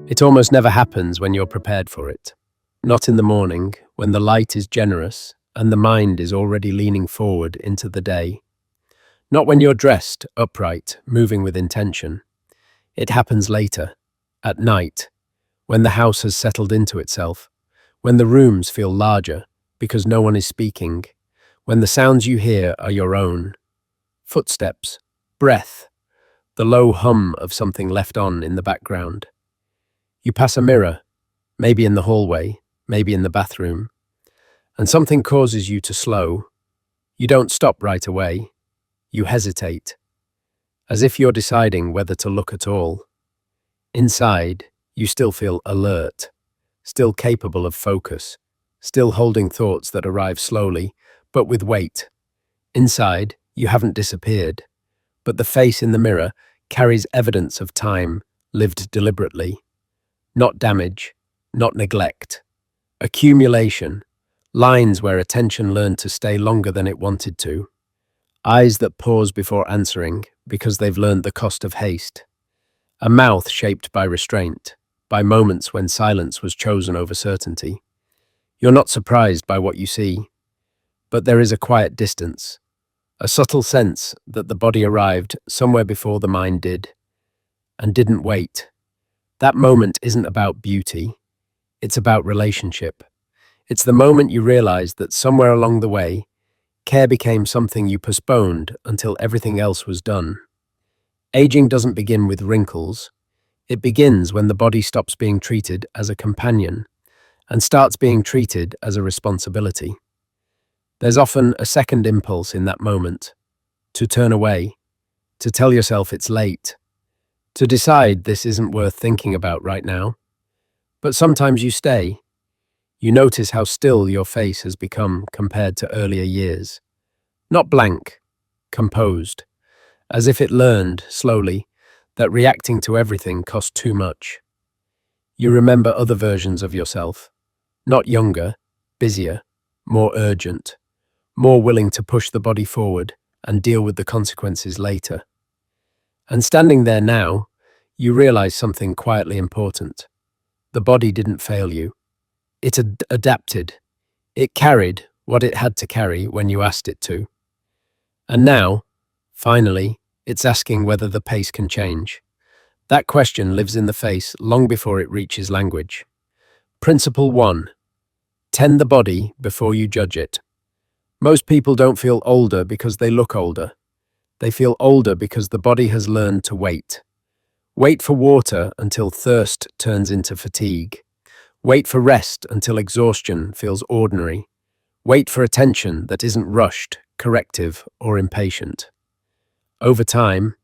It almost never happens when you're prepared for it. Not in the morning, when the light is generous and the mind is already leaning forward into the day. Not when you're dressed, upright, moving with intention. It happens later, at night, when the house has settled into itself, when the rooms feel larger because no one is speaking, when the sounds you hear are your own. Footsteps, breath, the low hum of something left on in the background. You pass a mirror, maybe in the hallway, maybe in the bathroom, and something causes you to slow. You don't stop right away. You hesitate, as if you're deciding whether to look at all. Inside, you still feel alert, still capable of focus, still holding thoughts that arrive slowly, but with weight. Inside, you haven't disappeared, but the face in the mirror carries evidence of time lived deliberately. Not damage, not neglect. Accumulation, lines where attention learned to stay longer than it wanted to. Eyes that pause before answering because they've learned the cost of haste. A mouth shaped by restraint, by moments when silence was chosen over certainty. You're not surprised by what you see, but there is a quiet distance, a subtle sense that the body arrived somewhere before the mind did, and didn't wait. That moment isn't about beauty, it's about relationship. It's the moment you realize that somewhere along the way, care became something you postponed until everything else was done. Aging doesn't begin with wrinkles. It begins when the body stops being treated as a companion and starts being treated as a responsibility. There's often a second impulse in that moment, to turn away, to tell yourself it's late, to decide this isn't worth thinking about right now. But sometimes you stay. You notice how still your face has become compared to earlier years. Not blank, composed, as if it learned, slowly, that reacting to everything cost too much. You remember other versions of yourself, not younger, busier, more urgent, more willing to push the body forward and deal with the consequences later. And standing there now, you realize something quietly important. The body didn't fail you. It adapted. It carried what it had to carry when you asked it to. And now, finally, it's asking whether the pace can change. That question lives in the face long before it reaches language. Principle 1. Tend the body before you judge it. Most people don't feel older because they look older. They feel older because the body has learned to wait. Wait for water until thirst turns into fatigue. Wait for rest until exhaustion feels ordinary. Wait for attention that isn't rushed, corrective, or impatient. Over time,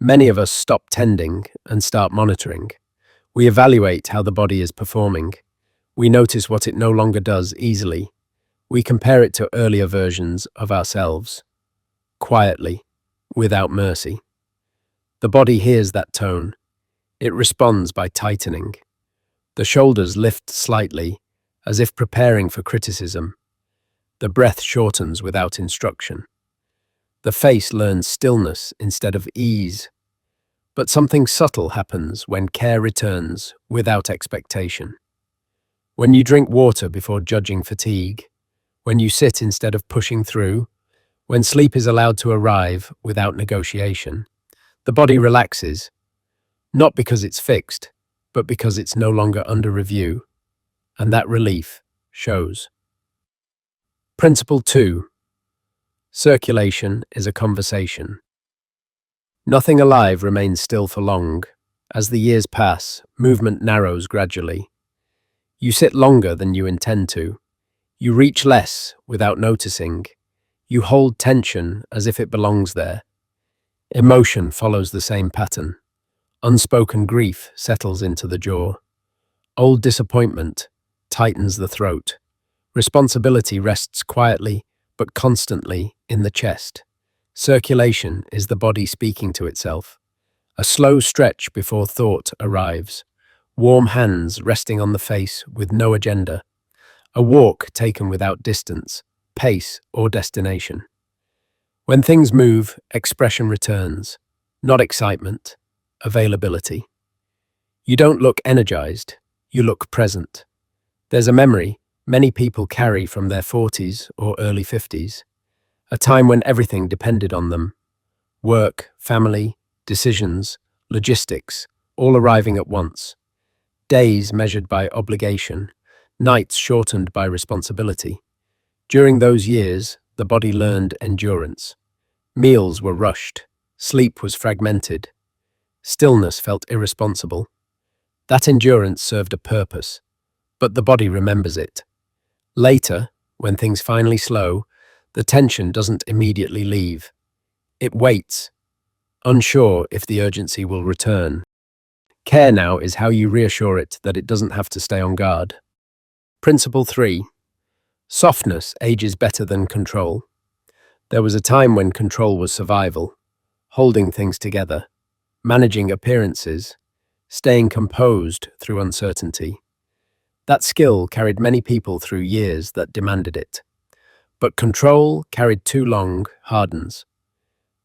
many of us stop tending and start monitoring. We evaluate how the body is performing. We notice what it no longer does easily. We compare it to earlier versions of ourselves. Quietly, without mercy. The body hears that tone. It responds by tightening. The shoulders lift slightly, as if preparing for criticism. The breath shortens without instruction. The face learns stillness instead of ease. But something subtle happens when care returns without expectation. When you drink water before judging fatigue, when you sit instead of pushing through, when sleep is allowed to arrive without negotiation, the body relaxes, not because it's fixed, but because it's no longer under review, and that relief shows. Principle 2. Circulation is a conversation. Nothing alive remains still for long. As the years pass, movement narrows gradually. You sit longer than you intend to. You reach less without noticing. You hold tension as if it belongs there. Emotion follows the same pattern. Unspoken grief settles into the jaw. Old disappointment tightens the throat. Responsibility rests quietly but constantly in the chest. Circulation is the body speaking to itself. A slow stretch before thought arrives. Warm hands resting on the face with no agenda. A walk taken without distance, pace, or destination. When things move, expression returns. Not excitement, availability. You don't look energized, you look present. There's a memory many people carry from their 40s or early 50s, a time when everything depended on them. Work, family, decisions, logistics, all arriving at once. Days measured by obligation, nights shortened by responsibility. During those years, the body learned endurance. Meals were rushed, sleep was fragmented, stillness felt irresponsible. That endurance served a purpose, but the body remembers it. Later, when things finally slow, the tension doesn't immediately leave. It waits, unsure if the urgency will return. Care now is how you reassure it that it doesn't have to stay on guard. Principle 3. Softness ages better than control. There was a time when control was survival, holding things together, managing appearances, staying composed through uncertainty. That skill carried many people through years that demanded it. But control, carried too long, hardens.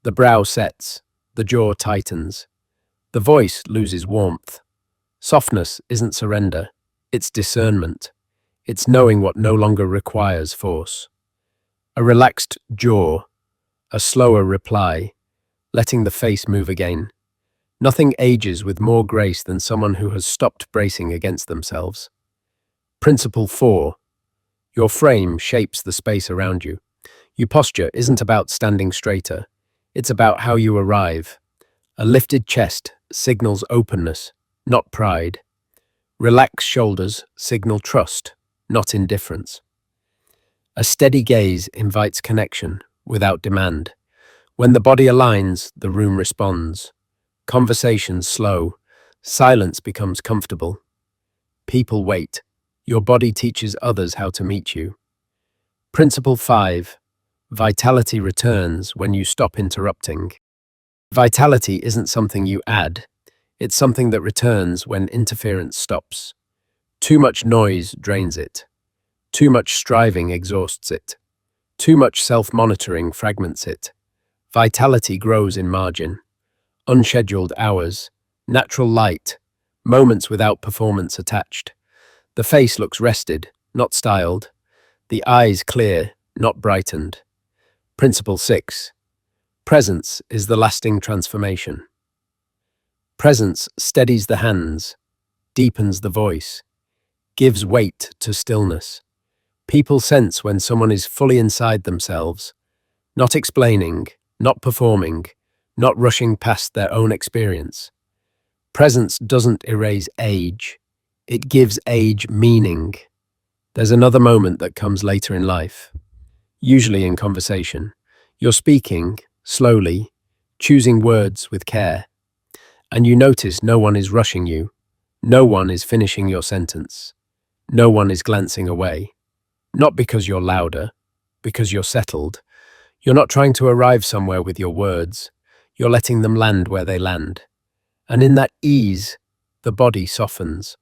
The brow sets, the jaw tightens, the voice loses warmth. Softness isn't surrender, it's discernment. It's knowing what no longer requires force. A relaxed jaw, a slower reply, letting the face move again. Nothing ages with more grace than someone who has stopped bracing against themselves. Principle 4. Your frame shapes the space around you. Your posture isn't about standing straighter. It's about how you arrive. A lifted chest signals openness, not pride. Relaxed shoulders signal trust, not indifference. A steady gaze invites connection without demand. When the body aligns, the room responds. Conversations slow. Silence becomes comfortable. People wait. Your body teaches others how to meet you. Principle 5. Vitality returns when you stop interrupting. Vitality isn't something you add. It's something that returns when interference stops. Too much noise drains it. Too much striving exhausts it. Too much self-monitoring fragments it. Vitality grows in margin. Unscheduled hours, natural light, moments without performance attached. The face looks rested, not styled. The eyes clear, not brightened. Principle 6. Presence is the lasting transformation. Presence steadies the hands, deepens the voice, gives weight to stillness. People sense when someone is fully inside themselves, not explaining, not performing, not rushing past their own experience. Presence doesn't erase age, it gives age meaning. There's another moment that comes later in life, usually in conversation. You're speaking, slowly, choosing words with care, and you notice no one is rushing you, no one is finishing your sentence, no one is glancing away. Not because you're louder, because you're settled. You're not trying to arrive somewhere with your words, you're letting them land where they land. And in that ease, the body softens.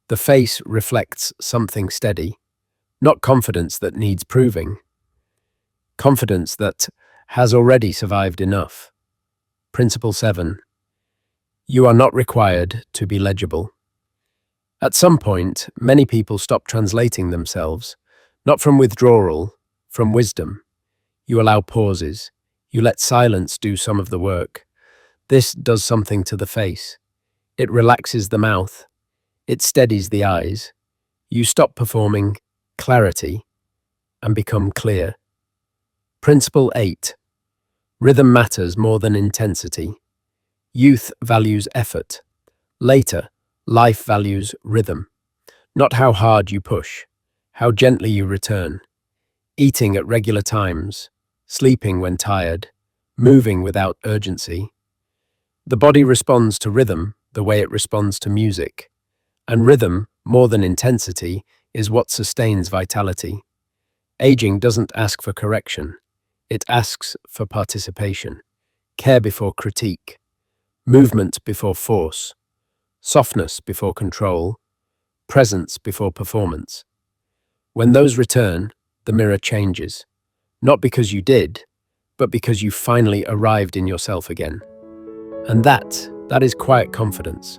The face reflects something steady, not confidence that needs proving, confidence that has already survived enough. Principle 7. You are not required to be legible. At some point, many people stop translating themselves, not from withdrawal, from wisdom. You allow pauses. You let silence do some of the work. This does something to the face. It relaxes the mouth. It steadies the eyes. You stop performing clarity and become clear. Principle 8. Rhythm matters more than intensity. Youth values effort. Later, life values rhythm. Not how hard you push, how gently you return. Eating at regular times, sleeping when tired, moving without urgency. The body responds to rhythm the way it responds to music. And rhythm, more than intensity, is what sustains vitality. Aging doesn't ask for correction. It asks for participation. Care before critique. Movement before force. Softness before control. Presence before performance. When those return, the mirror changes. Not because you did, but because you finally arrived in yourself again. And that is quiet confidence.